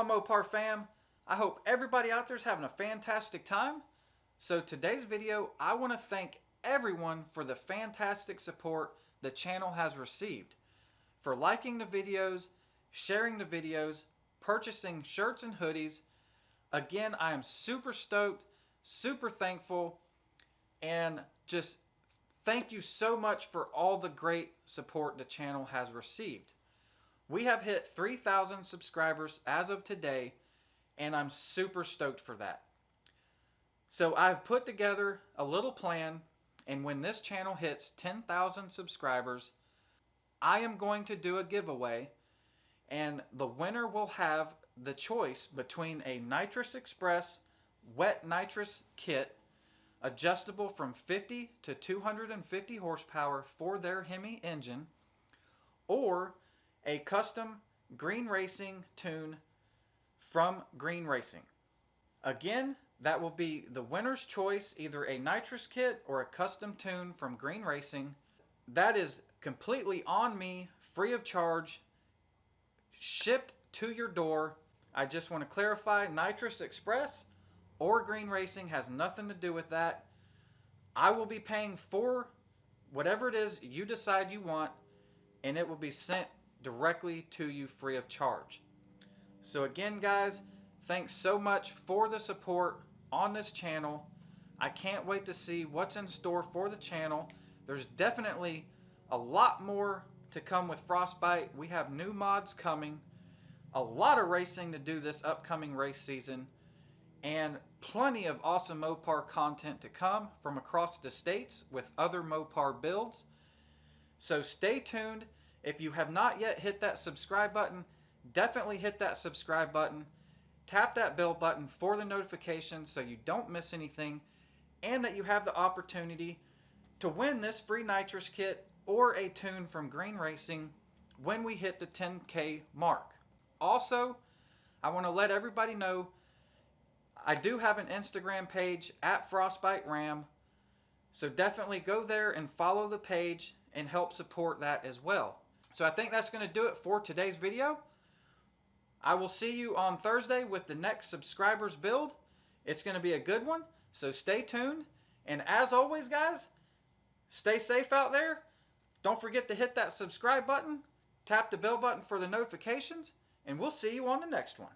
on, Mopar fam? I hope everybody out there is having a fantastic time. So today's video, I want to thank everyone for the fantastic support the channel has received. For liking the videos, sharing the videos, purchasing shirts and hoodies. Again, I am super stoked, super thankful, and just thank you so much for all the great support the channel has received. We have hit 3,000 subscribers as of today, and I'm super stoked for that. So I've put together a little plan, and when this channel hits 10,000 subscribers, I am going to do a giveaway, and the winner will have the choice between a Nitrous Express wet nitrous kit, adjustable from 50 to 250 horsepower for their Hemi engine, or a custom Greene Racing tune from Greene Racing. Again, that will be the winner's choice, either a nitrous kit or a custom tune from Greene Racing. That is completely on me, free of charge, shipped to your door. I just want to clarify, Nitrous Express or Greene Racing has nothing to do with that. I will be paying for whatever it is you decide you want, and it will be sent directly to you free of charge. So again, guys, thanks so much for the support on this channel. I can't wait to see what's in store for the channel. There's definitely a lot more to come with Frostbite. We have new mods coming, a lot of racing to do this upcoming race season, and plenty of awesome Mopar content to come from across the states with other Mopar builds. So stay tuned. If you have not yet hit that subscribe button, definitely hit that subscribe button. Tap that bell button for the notifications so you don't miss anything, and that you have the opportunity to win this free nitrous kit or a tune from Greene Racing when we hit the 10K mark. Also, I want to let everybody know I do have an Instagram page at Frostbite Ram, so definitely go there and follow the page and help support that as well. So I think that's going to do it for today's video. I will see you on Thursday with the next subscribers build. It's going to be a good one, so stay tuned. And as always, guys, stay safe out there. Don't forget to hit that subscribe button, tap the bell button for the notifications, and we'll see you on the next one.